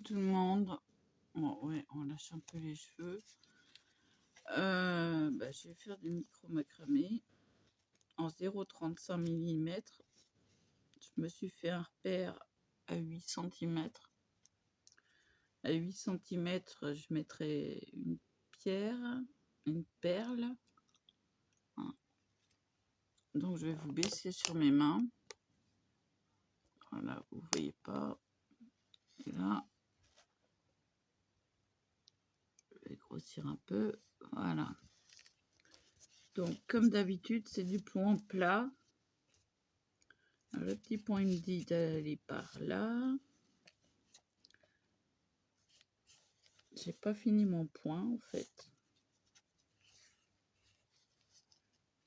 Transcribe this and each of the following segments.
tout le monde. Bon, ouais, on lâche un peu les cheveux. Je vais faire du micro macramé en 0,35 mm. Je me suis fait un repère à 8 cm. À 8 cm, je mettrai une pierre, une perle. Donc je vais vous baisser sur mes mains. Voilà, vous voyez pas. Et là, je vais grossir un peu. Voilà. Donc comme d'habitude, c'est du plomb plat. Alors, le petit point il me dit d'aller par là. J'ai pas fini mon point en fait.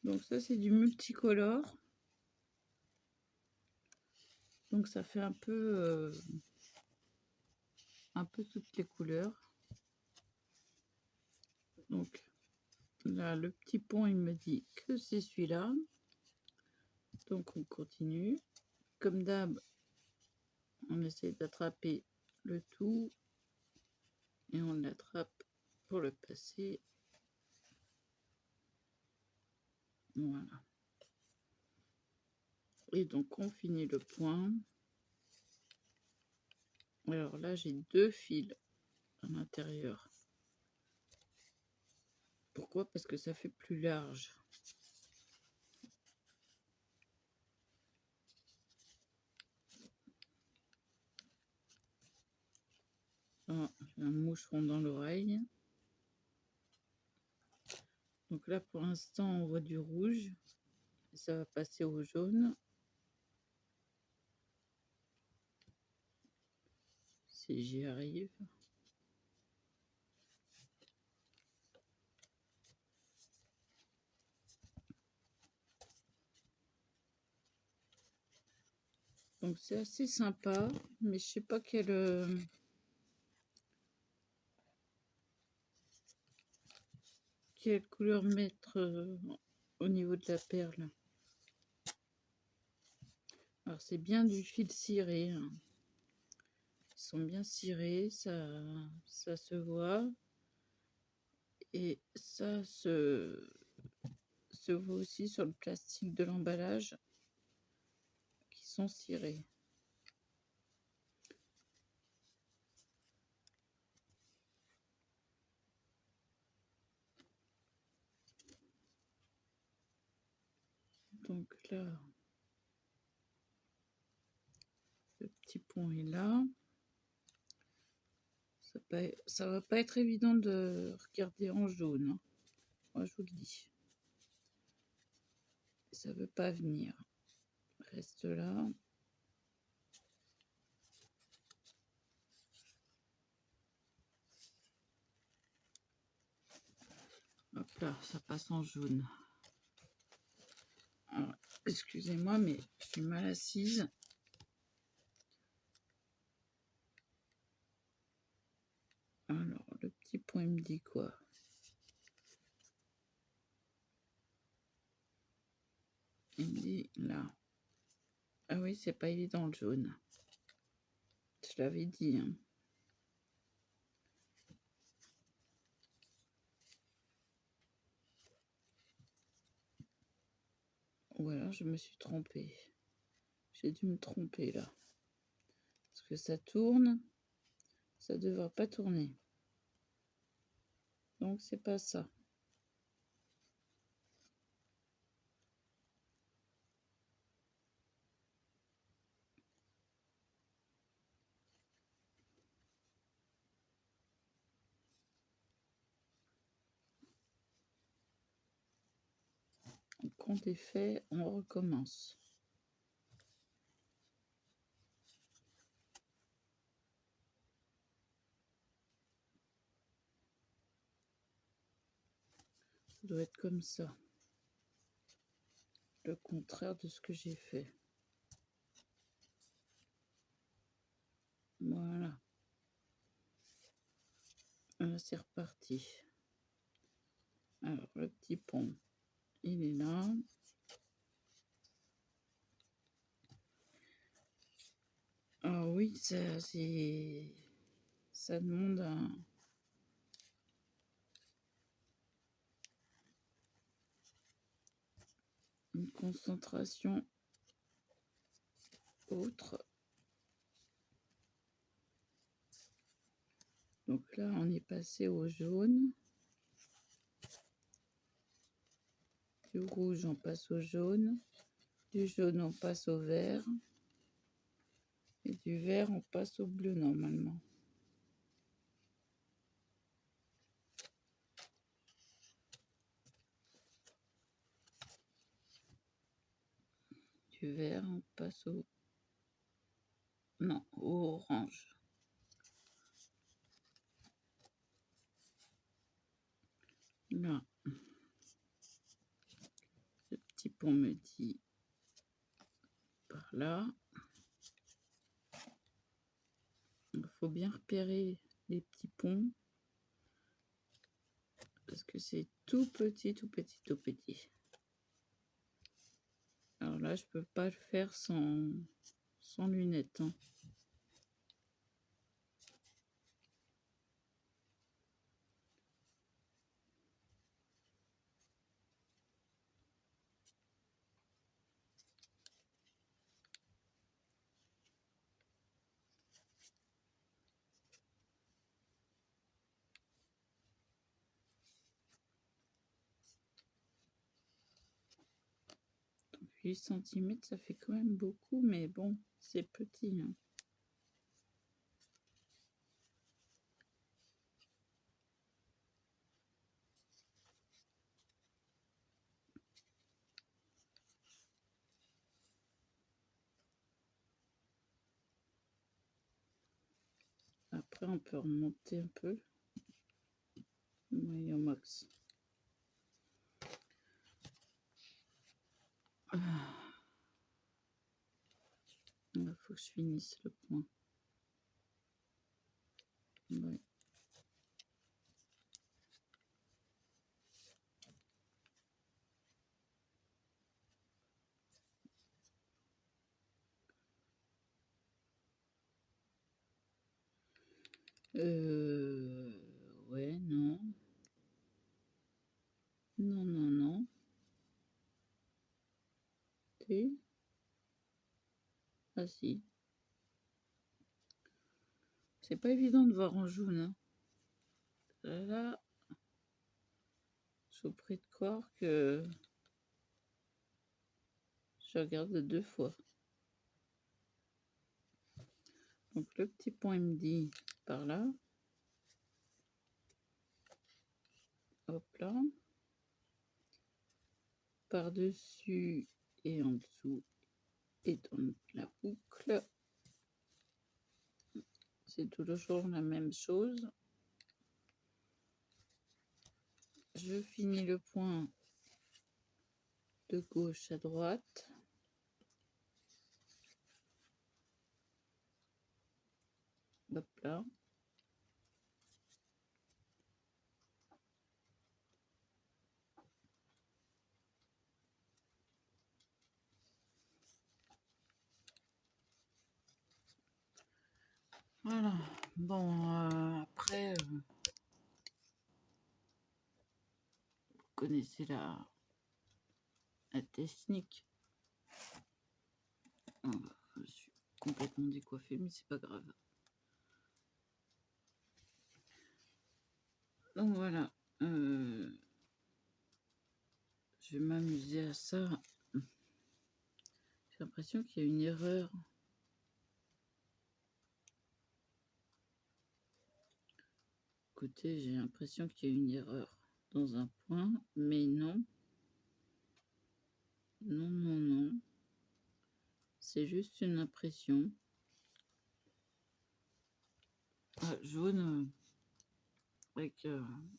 Donc ça c'est du multicolore. Donc ça fait un peu toutes les couleurs. Donc là le petit pont il me dit que c'est celui-là. Donc on continue. Comme d'hab, on essaie d'attraper le tout et on l'attrape pour le passer. Voilà. Et donc on finit le point. Alors là j'ai deux fils à l'intérieur. Pourquoi? Parce que ça fait plus large. Ah, j'ai un moucheron dans l'oreille. Donc là pour l'instant on voit du rouge. Ça va passer au jaune. Si j'y arrive. Donc c'est assez sympa, mais je sais pas quelle couleur mettre au niveau de la perle. Alors c'est bien du fil ciré. Hein. Ils sont bien cirés, ça se voit. Et ça se voit aussi sur le plastique de l'emballage qui sont cirés. Donc là, le petit pont est là. Ça va pas être évident de regarder en jaune. Hein. Moi, je vous le dis. Ça veut pas venir. Reste là. Hop là, ça passe en jaune. Excusez-moi, mais je suis mal assise. Alors, le petit point il me dit quoi? Il me dit là. Ah oui, c'est pas évident le jaune. Je l'avais dit. Hein. Ou alors je me suis trompée. J'ai dû me tromper là. Parce que ça tourne. Ça devrait pas tourner. Donc c'est pas ça. Compte est fait, on recommence. Ça doit être comme ça. Le contraire de ce que j'ai fait. Voilà. C'est reparti. Alors, le petit pont, il est là. Ah oui, ça c'est... ça demande une concentration autre. Donc là, on est passé au jaune. Du rouge, on passe au jaune. Du jaune, on passe au vert. Et du vert, on passe au bleu normalement. Du vert, on passe au... Non, au orange. Là. Le petit pont me dit par là. Il faut bien repérer les petits ponts. Parce que c'est tout petit, tout petit, tout petit. Alors là, je peux pas le faire sans lunettes. Hein. Donc 8 cm, ça fait quand même beaucoup, mais bon, c'est petit. Hein. Après, on peut remonter un peu. Oui, au max. Il faut que je finisse le point. Ouais. Ouais, non. Non, non, non. T. Ah si. C'est pas évident de voir en jaune. Hein. Là, je suis au près de croire que je regarde 2 fois. Donc le petit point me dit par là. Hop là. Par-dessus et en dessous et dans la boucle. C'est toujours la même chose. Je finis le point de gauche à droite. Hop là. Voilà. Bon, après, vous connaissez la technique. Je suis complètement décoiffée, mais c'est pas grave. Donc voilà. Je vais m'amuser à ça. J'ai l'impression qu'il y a une erreur. Écoutez, j'ai l'impression qu'il y a une erreur dans un point, mais non. Non, non, non. C'est juste une impression. Ah, jaune avec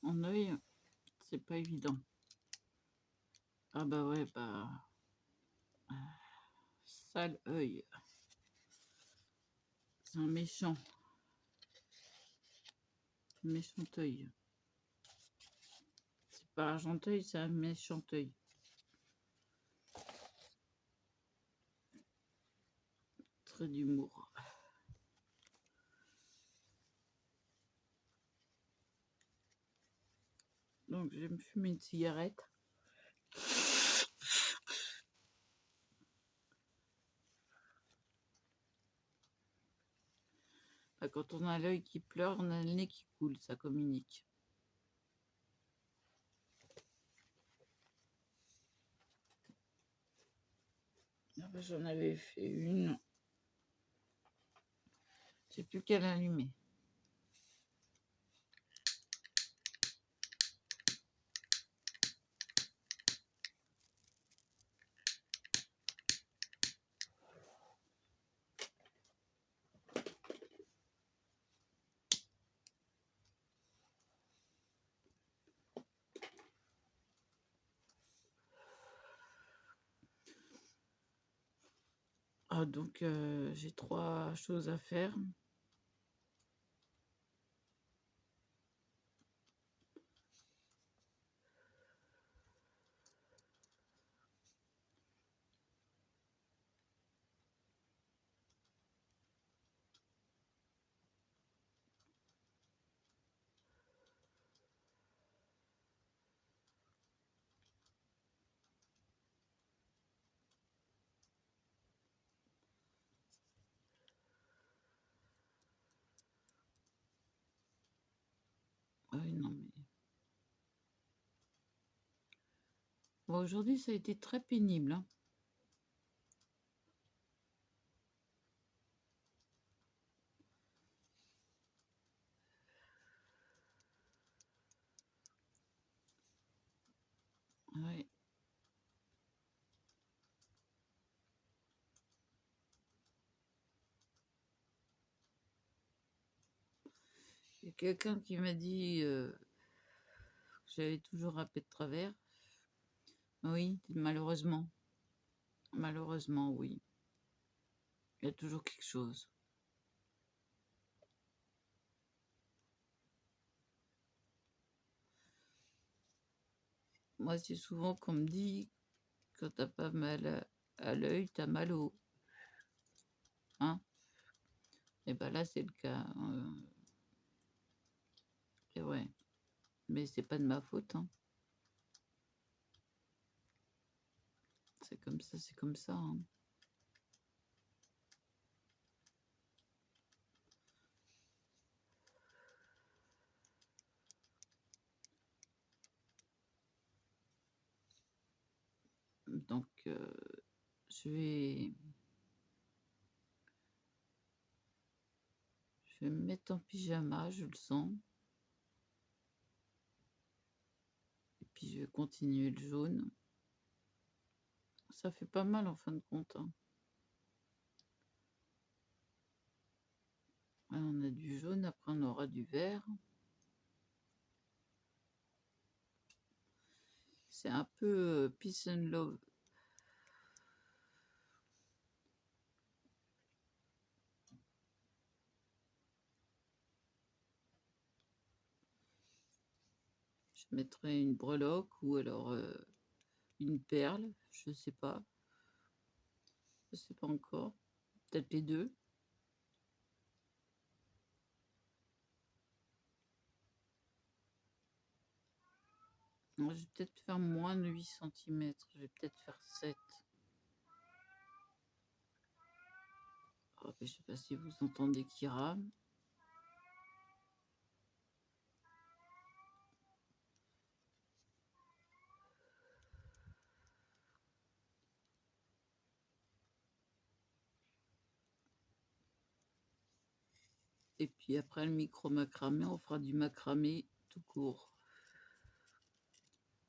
en œil, c'est pas évident. Ah bah ouais, bah... sale œil. C'est un méchant. Méchant œil. C'est pas argenteuil, c'est un méchant œil. Trait d'humour. Donc je vais me fumer une cigarette. Quand on a l'œil qui pleure, on a le nez qui coule, ça communique. J'en avais fait une. Je sais plus quelle allumer. Donc j'ai 3 choses à faire. Ah oui, non mais... Bon, aujourd'hui, ça a été très pénible, hein. Ouais. Il y a quelqu'un qui m'a dit que j'avais toujours râpé de travers. Oui, malheureusement. Malheureusement, oui. Il y a toujours quelque chose. Moi, c'est souvent qu'on me dit, quand t'as pas mal à l'œil, t'as mal au... Hein? Et ben là, c'est le cas. Et ouais. Mais c'est pas de ma faute, hein. C'est comme ça, c'est comme ça, hein. Donc, je vais me mettre en pyjama, je le sens. Et puis, je vais continuer le jaune. Ça fait pas mal, en fin de compte, hein. Là, on a du jaune, après on aura du vert. C'est un peu peace and love. Je mettrai une breloque ou alors une perle, je sais pas. Je sais pas encore. Peut-être les deux. Moi, je vais peut-être faire moins de 8 cm. Je vais peut-être faire 7. Oh, je sais pas si vous entendez qui rame. Et puis après le micro macramé, on fera du macramé tout court.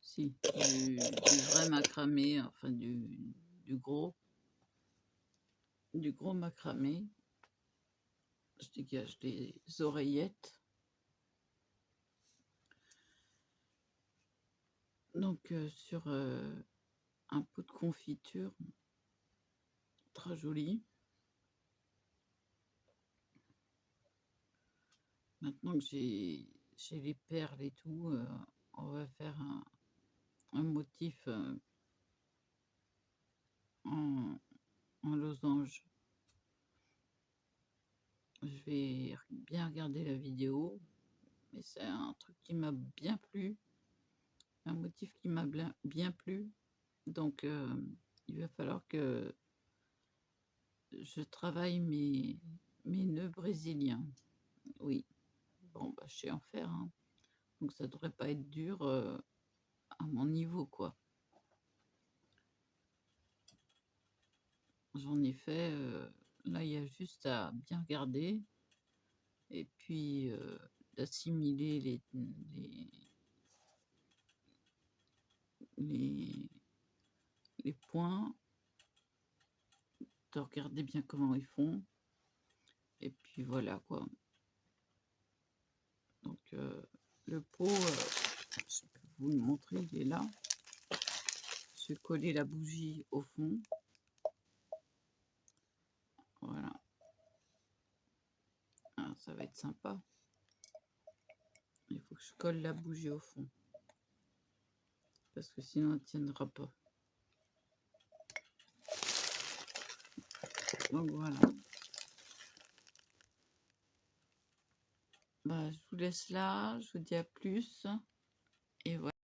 Si, du vrai macramé, enfin du gros macramé. Je dégage les oreillettes. Donc sur un pot de confiture, très joli. Maintenant que j'ai les perles et tout, on va faire un motif en losange. Je vais bien regarder la vidéo, mais c'est un truc qui m'a bien plu. un motif qui m'a bien plu. Donc, il va falloir que je travaille mes nœuds brésiliens. Oui, bon, bah, je sais en faire, hein. Donc ça devrait pas être dur, à mon niveau, quoi. J'en ai fait, là, il y a juste à bien regarder et puis, d'assimiler les les points, de regarder bien comment ils font et puis voilà, quoi. Donc, le pot, je peux vous le montrer, il est là. Je vais coller la bougie au fond. Voilà. Ah, ça va être sympa. Il faut que je colle la bougie au fond. Parce que sinon, elle ne tiendra pas. Donc voilà. Bah, je vous laisse là. Je vous dis à plus. Et voilà.